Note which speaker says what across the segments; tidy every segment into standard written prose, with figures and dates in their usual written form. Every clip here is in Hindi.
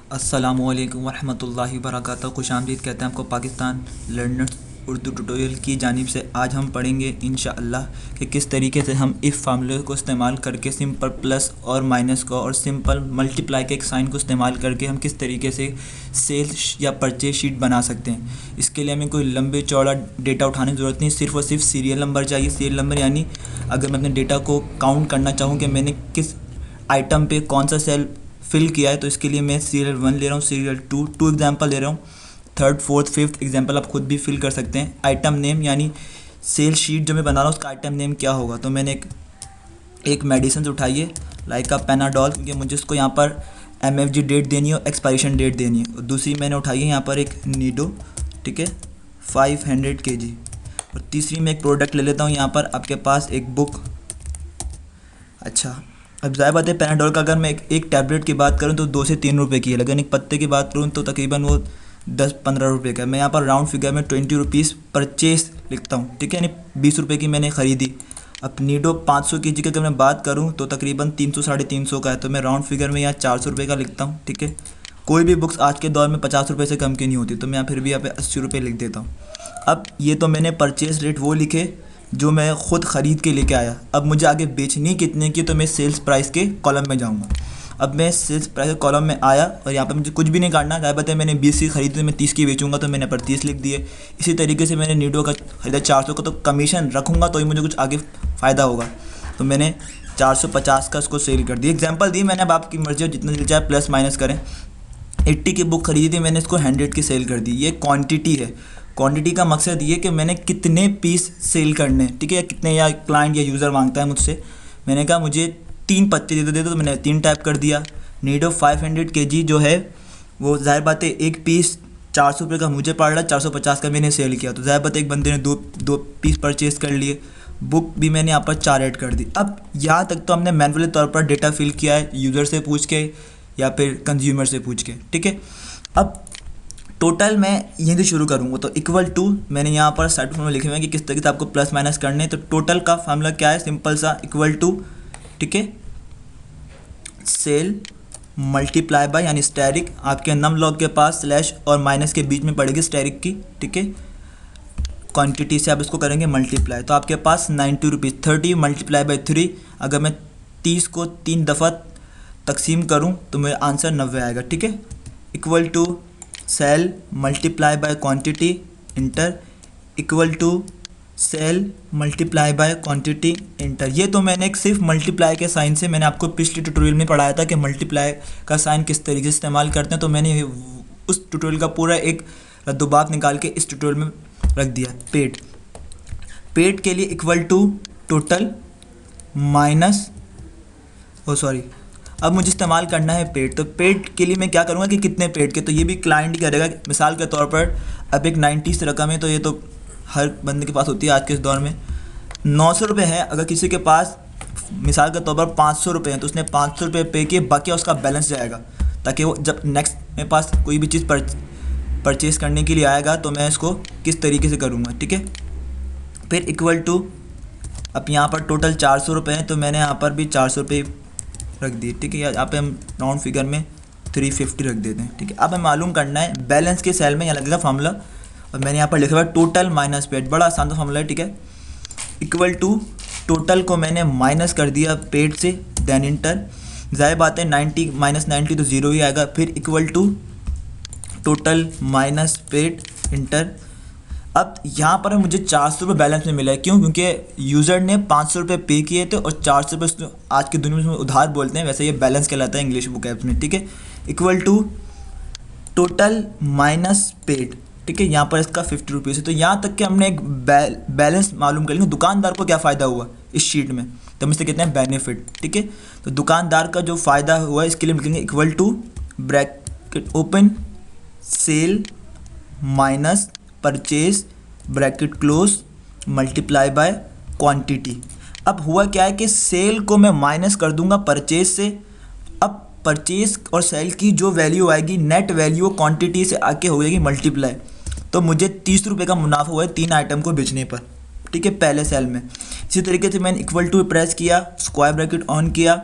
Speaker 1: अस्सलामुअलैकुम वरहमतुल्लाहि वबरकातुहू। खुशामदीद कहते हैं आपको पाकिस्तान लर्नर्स उर्दू ट्यूटोरियल की जानिब से। आज हम पढ़ेंगे इंशाअल्लाह कि किस तरीके से हम इफ़ फार्मूले को इस्तेमाल करके सिंपल प्लस और माइनस को और सिंपल मल्टीप्लाई के एक साइन को इस्तेमाल करके हम किस तरीके से सेल्स या परचेज शीट बना सकते हैं। इसके लिए हमें कोई लंबे चौड़ा डेटा उठाने की ज़रूरत नहीं, सिर्फ और सिर्फ सीरियल नंबर चाहिए। सीरियल नंबर यानी अगर मैं अपने डेटा को काउंट करना चाहूँ कि मैंने किस आइटम पे कौन सा सेल फिल किया है, तो इसके लिए मैं सीरियल 1 ले रहा हूँ, सीरियल 2 एग्जांपल ले रहा हूँ, थर्ड फोर्थ फिफ्थ एग्जांपल आप खुद भी फिल कर सकते हैं। आइटम नेम यानी सेल शीट जो मैं बना रहा हूँ उसका आइटम नेम क्या होगा, तो मैंने एक मेडिसिन उठाई है लाइक का पेनाडोल, क्योंकि मुझे उसको यहाँ पर MFG डेट देनी है और एक्सपायरेशन डेट देनी है। और दूसरी मैंने उठाई है यहाँ पर एक नीडो, ठीक है, 500 kg। और तीसरी मैं एक प्रोडक्ट ले लेता हूँ यहाँ पर आपके पास एक बुक। अच्छा, अब ज़ाहिर बात है पेनाडोल का अगर मैं एक टैबलेट की बात करूँ तो 2 से 3 रुपये की है, लेकिन एक पत्ते की बात करूँ तो तकरीबन वो 10-15 रुपये का है। मैं यहाँ पर राउंड फिगर में 20 रुपीज़ परचेस लिखता हूँ, ठीक है, यानी 20 रुपये की मैंने ख़रीदी। अब नीडो 500 kg की अगर मैं बात करूँ तो तकरीबन 300-350 का है, तो मैं राउंड फिगर में यहाँ 400 रुपये का लिखता हूँ, ठीक है। कोई भी बुक्स आज के दौर में 50 रुपये से कम की नहीं होती, तो मैं यहाँ फिर भी यहाँ पे 80 रुपये लिख देता हूँ। अब ये तो मैंने परचेस रेट वो लिखे जो मैं ख़ुद ख़रीद के लेके आया। अब मुझे आगे बेचनी कितने की, तो मैं सेल्स प्राइस के कॉलम में जाऊंगा। अब मैं सेल्स प्राइस के कॉलम में आया और यहाँ पर मुझे कुछ भी नहीं काटना। क्या पता है मैंने 20 की खरीदी तो मैं 30 की बेचूंगा, तो मैंने पर 30 लिख दिए। इसी तरीके से मैंने नीडो का खरीदा 400 का, तो कमीशन रखूँगा तो ही मुझे कुछ आगे फ़ायदा होगा, तो मैंने 450 का उसको सेल कर दिया। एग्जाम्पल दी मैंने, अब आपकी मर्ज़ी हो जितना दिल चाहे प्लस माइनस करें। 80 की बुक खरीदी थी, मैंने इसको 100 की सेल कर दी। ये क्वांटिटी है। क्वांटिटी का मकसद ये कि मैंने कितने पीस सेल करने हैं, ठीक है, या कितने, या क्लाइंट या यूज़र मांगता है मुझसे। मैंने कहा मुझे 3 पत्ते दे दो, तो मैंने 3 टाइप कर दिया। नीडो 500 kg जो है वो ज़ाहिर बात है एक पीस 400 रुपये का मुझे पड़ रहा है, 450 का मैंने सेल किया, तो ज़ाहिर बात है एक बंदे ने दो पीस परचेज़ कर लिए। बुक भी मैंने यहाँ पर 4 ऐड कर दी। अब यहाँ तक तो हमने मैनुअली तौर पर डेटा फिल किया है, यूज़र से पूछ के या फिर कंज्यूमर से पूछ के, ठीक है। अब टोटल मैं यहीं से शुरू करूँगा, तो इक्वल टू मैंने यहाँ पर साइड फॉर्मूला लिखे हुए हैं कि किस तरीके से आपको प्लस माइनस करने हैं। तो टोटल का फार्मूला क्या है, सिंपल सा, इक्वल टू, ठीक है, सेल मल्टीप्लाई बाय, यानी स्टैरिक आपके नम लॉग के पास स्लैश और माइनस के बीच में पड़ेगी स्टैरिक की, ठीक है। क्वांटिटी से आप इसको करेंगे मल्टीप्लाई, तो आपके पास 90 रुपीज़। 30 मल्टीप्लाई बाई 3, अगर मैं 30 को 3 दफ़ा तकसीम करूं तो मेरा आंसर 90 आएगा, ठीक है। Equal to sell multiply by quantity enter, equal to sell multiply by quantity enter. ये तो मैंने एक सिर्फ मल्टीप्लाई के साइन से, मैंने आपको पिछले ट्यूटोरियल में पढ़ाया था कि मल्टीप्लाई का साइन किस तरीके से इस्तेमाल करते हैं, तो मैंने उस ट्यूटोरियल का पूरा एक रद्दुबात निकाल के इस ट्यूटोरियल में रख दिया। पेड के लिए इक्वल टू टोटल माइनस, अब मुझे इस्तेमाल करना है पेड, तो पेड के लिए मैं क्या करूँगा कि कितने पेड के, तो ये भी क्लाइंट ही करेगा। मिसाल के तौर पर अब एक 90 रकम है, तो ये तो हर बंदे के पास होती है आज के इस दौर में। 900 रुपये है, अगर किसी के पास मिसाल के तौर पर 500 रुपये हैं, तो उसने 500 रुपये पे किए, बाकी उसका बैलेंस जाएगा, ताकि वो जब नेक्स्ट मेरे पास कोई भी चीज़ परचेज़ करने के लिए आएगा तो मैं इसको किस तरीके से करूँगा, ठीक है। फिर इक्वल टू, अब यहाँ पर टोटल 400 रुपये हैं, तो मैंने यहाँ पर भी 400 रुपये रख दिए, ठीक है। यहाँ पे हम राउंड फिगर में 350 रख देते हैं, ठीक है। अब हमें मालूम करना है बैलेंस के सेल में, यहाँ लगेगा फार्मूला, और मैंने यहाँ पर लिखा हुआ है टोटल माइनस पेड। बड़ा आसान सा फार्मूला है, ठीक है। इक्वल टू टोटल को मैंने माइनस कर दिया पेड से, देन इंटर। ज़ाहिर बात है 90 माइनस 90 तो 0 ही आएगा। फिर equal to total minus paid enter. अब यहाँ पर मुझे 400 रुपये बैलेंस में मिला है, क्यों? क्योंकि यूज़र ने 500 रुपये पे किए थे और 400 रुपये आज की दुनिया में उधार बोलते हैं, वैसे ये बैलेंस कहलाता है इंग्लिश बुक ऐप्स में, ठीक है। Equal to total minus paid, ठीक है, यहाँ पर इसका 50 रुपीज़ है। तो यहाँ तक कि हमने एक बैलेंस मालूम कर लिया। दुकानदार को क्या फ़ायदा हुआ इस शीट में, तो हम इसे कहते हैं बेनिफिट, ठीक है। तो दुकानदार का जो फ़ायदा हुआ इसके लिए हम लिखेंगे equal to bracket open sell minus purchase bracket close multiply by quantity. अब हुआ क्या है कि सेल को मैं माइनस कर दूंगा परचेज से। अब परचेज और सेल की जो वैल्यू आएगी, नेट वैल्यू क्वांटिटी से आके हो जाएगी मल्टीप्लाई, तो मुझे 30 रुपये का मुनाफा हुआ है 3 आइटम को बेचने पर, ठीक है, पहले सेल में। इसी तरीके से मैंने इक्वल टू प्रेस किया, स्क्वायर ब्रैकेट ऑन किया,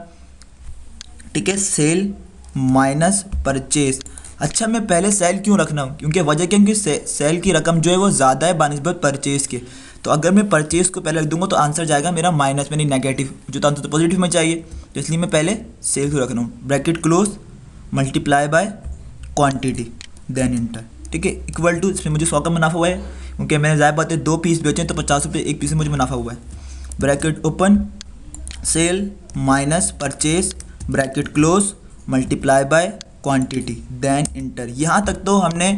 Speaker 1: ठीक है, सेल माइनस परचेज। अच्छा, मैं पहले सेल क्यों रखना हूँ, क्योंकि वजह क्या, क्योंकि सेल की रकम जो है वो ज़्यादा है बानिस्बत परचेज़ के। तो अगर मैं परचेज़ को पहले रख दूंगा तो आंसर जाएगा मेरा माइनस में, नहीं नेगेटिव, जो तो आंसर तो पॉजिटिव में चाहिए। तो इसलिए मैं पहले सेल को रख रहा हूँ, bracket close, multiply by quantity, then enter. ठीक है, इक्वल टू, इसमें मुझे 100 का मुनाफा हुआ है क्योंकि मैंने ज़ाहिर बात है 2 पीस बेचे तो 50 रुपये एक पीस से मुझे मुनाफा हुआ है। Bracket open, sell minus purchase, bracket close, multiply by quantity, then enter. यहाँ तक तो हमने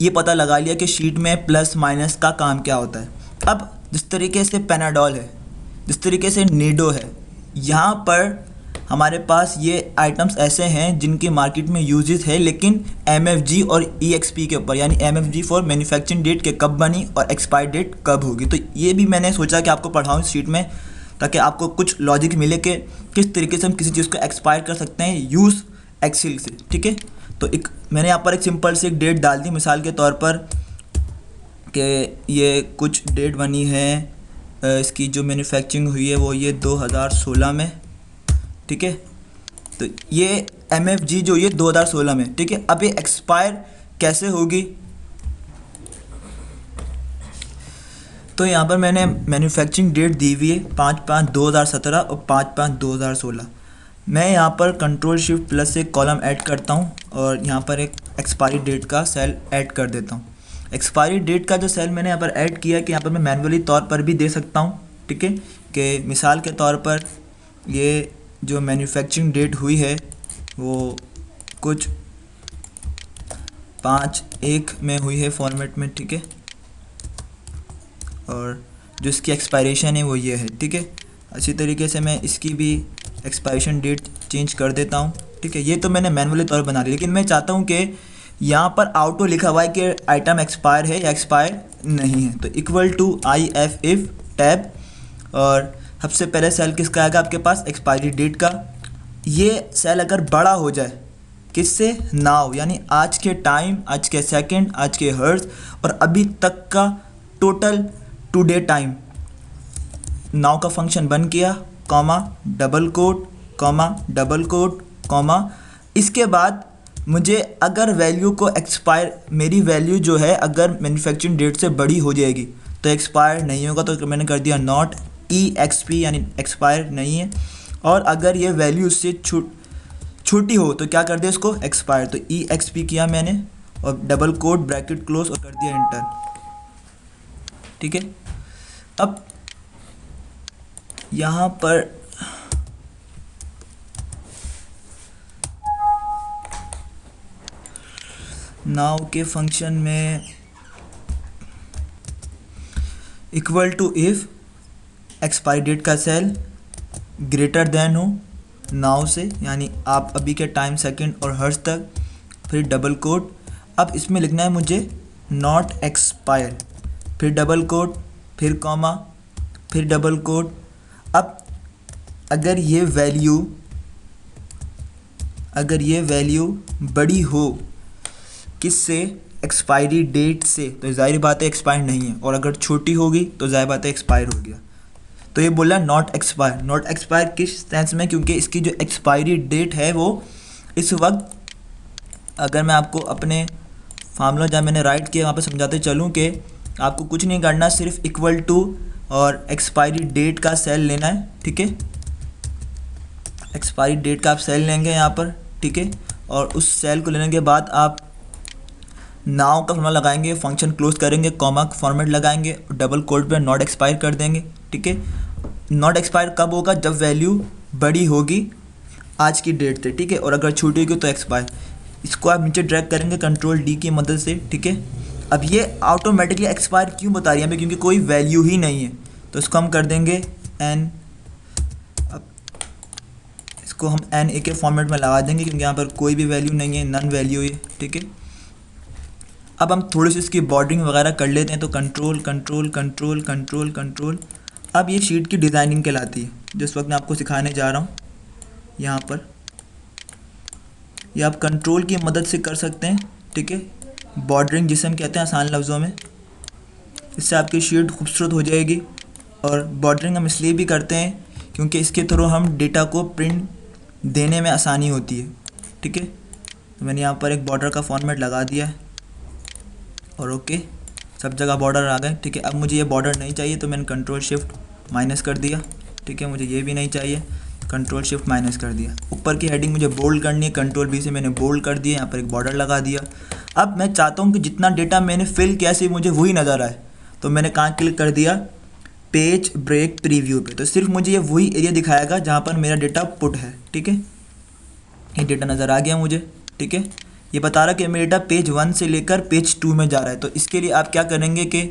Speaker 1: ये पता लगा लिया कि शीट में प्लस माइनस का काम क्या होता है। अब जिस तरीके से पेनाडोल है, जिस तरीके से नीडो है, यहाँ पर हमारे पास ये आइटम्स ऐसे हैं जिनकी मार्केट में यूजेस है, लेकिन एमएफजी और ईएक्सपी के ऊपर, यानी एमएफजी फॉर मैन्युफैक्चरिंग डेट के कब बनी और एक्सपायर डेट कब होगी। तो ये भी मैंने सोचा कि आपको पढ़ाऊँ इस शीट में, ताकि आपको कुछ लॉजिक मिले कि किस तरीके से हम किसी चीज़ को एक्सपायर कर सकते हैं यूज़ एक्सेल से। ठीक है, तो मैंने यहाँ पर एक सिंपल से एक डेट डाल दी मिसाल के तौर पर कि ये कुछ डेट बनी है, इसकी जो मैन्युफैक्चरिंग हुई है वो ये 2016 में। ठीक है, तो ये एमएफजी जो ये 2016 में। ठीक है, अब ये एक्सपायर कैसे होगी, तो यहाँ पर मैंने मैन्युफैक्चरिंग डेट दी हुई है 5/5/2017 और 5/5/2016। मैं यहाँ पर कंट्रोल शिफ्ट प्लस से कॉलम ऐड करता हूँ और यहाँ पर एक एक्सपायरी डेट का सेल ऐड कर देता हूँ। एक्सपायरी डेट का जो सेल मैंने यहाँ पर ऐड किया कि यहाँ पर मैं मैन्युअली तौर पर भी दे सकता हूँ। ठीक है, कि मिसाल के तौर पर ये जो मैन्युफैक्चरिंग डेट हुई है वो कुछ 5/1 में हुई है फॉर्मेट में। ठीक है, और जो इसकी एक्सपायरेशन है वो ये है। ठीक है, अच्छी तरीके से मैं इसकी भी एक्सपायरेशन डेट चेंज कर देता हूँ। ठीक है, ये तो मैंने मैनुअली तौर पर बना लिया, लेकिन मैं चाहता हूँ कि यहाँ पर ऑटो लिखा हुआ है कि आइटम एक्सपायर है या एक्सपायर नहीं है। तो equal to IF if tab, और सबसे पहले सेल किसका आएगा आपके पास, एक्सपायरी डेट का। ये सेल अगर बड़ा हो जाए किससे, नाउ, यानी आज के टाइम, आज के सेकंड, आज के हर्ट्ज और अभी तक का टोटल टुडे टाइम, नाउ का फंक्शन बन किया, comma double quote, comma double quote, comma. इसके बाद मुझे अगर वैल्यू को एक्सपायर, मेरी वैल्यू जो है अगर मैन्युफैक्चरिंग डेट से बड़ी हो जाएगी तो एक्सपायर नहीं होगा, तो मैंने कर दिया नॉट EXP, यानी एक्सपायर नहीं है। और अगर ये वैल्यू उससे छोटी हो तो क्या कर दिया इसको, एक्सपायर। तो EXP किया मैंने और डबल कोट ब्रैकेट क्लोज और कर दिया इंटर। ठीक है, अब यहाँ पर नाउ के फंक्शन में equal to if expiry date का सेल ग्रेटर देन हो नाउ से, यानी आप अभी के टाइम, सेकंड और हर्ट्ज तक, फिर डबल कोट। अब इसमें लिखना है मुझे नॉट एक्सपायर, फिर डबल कोट, फिर कॉमा, फिर डबल कोट। अब अगर ये वैल्यू बड़ी हो किससे, एक्सपायरी डेट से, तो ज़ाहिर बात है एक्सपायर नहीं है, और अगर छोटी होगी तो ज़ाहिर बात है एक्सपायर हो गया। तो ये बोला नॉट एक्सपायर। नॉट एक्सपायर किस सेंस में, क्योंकि इसकी जो एक्सपायरी डेट है वो इस वक्त, अगर मैं आपको अपने फार्मूला जहाँ मैंने राइट किया वहाँ पे समझाते चलूँ कि आपको कुछ नहीं करना, सिर्फ इक्वल टू और एक्सपायरी डेट का सेल लेना है। ठीक है, एक्सपायरी डेट का आप सेल लेंगे यहाँ पर। ठीक है, और उस सेल को लेने के बाद आप नाउ का फॉर्मूला लगाएंगे, फंक्शन क्लोज करेंगे, कॉमा फॉर्मेट लगाएंगे, डबल कोट पे नॉट एक्सपायर कर देंगे। ठीक है, नॉट एक्सपायर कब होगा, जब वैल्यू बड़ी होगी आज की डेट से। ठीक है, और अगर छोटी होगी तो एक्सपायर। इसको आप नीचे ड्रैग करेंगे कंट्रोल D की मदद से। ठीक है, अब ये ऑटोमेटिकली एक्सपायर क्यों बता रही है हमें, क्योंकि कोई वैल्यू ही नहीं है। तो इसको हम कर देंगे N, अब इसको हम NA के फॉर्मेट में लगा देंगे क्योंकि यहाँ पर कोई भी वैल्यू नहीं है, नन वैल्यू है। ठीक है, अब हम थोड़ी सी इसकी बॉर्डरिंग वगैरह कर लेते हैं, तो control control control control control. अब ये शीट की डिज़ाइनिंग कहलाती है, जिस वक्त मैं आपको सिखाने जा रहा हूँ। यहाँ पर ये आप कंट्रोल की मदद से कर सकते हैं। ठीक है, बॉर्डरिंग जिसे हम कहते हैं आसान लफ्ज़ों में, इससे आपकी शीट खूबसूरत हो जाएगी। और बॉर्डरिंग हम इसलिए भी करते हैं क्योंकि इसके थ्रू हम डेटा को प्रिंट देने में आसानी होती है। ठीक है, तो मैंने यहाँ पर एक बॉर्डर का फॉर्मेट लगा दिया है और ओके, सब जगह बॉर्डर आ गए। ठीक है, अब मुझे ये बॉर्डर नहीं चाहिए तो मैंने कंट्रोल शिफ्ट माइनस कर दिया। ठीक है, मुझे ये भी नहीं चाहिए, कंट्रोल शिफ्ट माइनस कर दिया। ऊपर की हेडिंग मुझे बोल्ड करनी है, कंट्रोल बी से मैंने बोल्ड कर दिया, यहाँ पर एक बॉर्डर लगा दिया। अब मैं चाहता हूँ कि जितना डेटा मैंने फिल किया सिर्फ मुझे वही नज़र आए, तो मैंने कहाँ क्लिक कर दिया, पेज ब्रेक प्रीव्यू पे, तो सिर्फ मुझे ये वही एरिया दिखाएगा जहाँ पर मेरा डेटा पुट है। ठीक है, ये डेटा नज़र आ गया मुझे। ठीक है, ये बता रहा कि मेरा डेटा पेज 1 से लेकर पेज 2 में जा रहा है। तो इसके लिए आप क्या करेंगे कि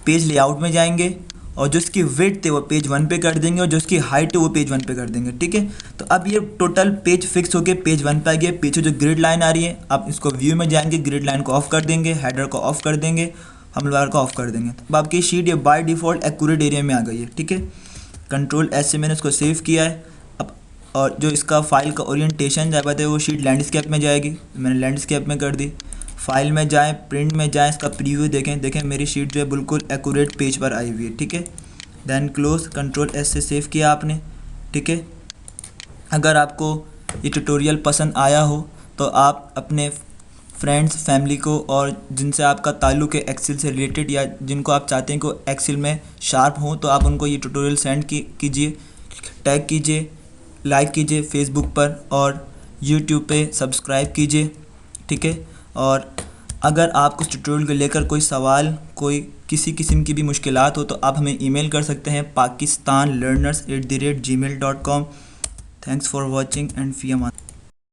Speaker 1: पेज लेआउट में जाएंगे और जो इसकी विड्थ है वो पेज 1 पे कर देंगे और जो इसकी हाइट है वो पेज 1 पे कर देंगे। ठीक है, तो अब ये टोटल पेज फिक्स होके पेज 1 पे आ गया। पीछे जो ग्रिड लाइन आ रही है, आप इसको व्यू में जाएंगे, ग्रिड लाइन को ऑफ कर देंगे, हेडर को ऑफ कर देंगे, हमलवार को ऑफ कर देंगे। अब आपकी शीट ये बाय डिफ़ॉल्ट एक्यूरेट एरिया में आ गई है। ठीक है, कंट्रोल एस से मैंने इसको सेव किया है। अब और जो इसका फाइल का ओरिएंटेशन जब है वो शीट लैंडस्केप में जाएगी, मैंने लैंडस्केप में कर दी। फाइल में जाएं, प्रिंट में जाएं, इसका प्रीव्यू देखें मेरी शीट जो है बिल्कुल एक्यूरेट पेज पर आई हुई है। ठीक है, देन क्लोज, कंट्रोल एस से सेव किया आपने। ठीक है, अगर आपको ये ट्यूटोरियल पसंद आया हो तो आप अपने फ्रेंड्स फैमिली को और जिनसे आपका ताल्लुक़ है एक्सेल से रिलेटेड या जिनको आप चाहते हैं कि एक्सेल में शार्प हो, तो आप उनको ये ट्यूटोरियल सेंड कीजिए, टैग कीजिए, लाइक कीजिए फेसबुक पर और यूट्यूब पे सब्सक्राइब कीजिए। ठीक है, और अगर आपको इस ट्यूटोरियल को लेकर कोई सवाल, कोई किसी किस्म की भी मुश्किलात हो तो आप हमें ईमेल कर सकते हैं pakistanlearners@gmail.com। Thanks for watching and fee Aman.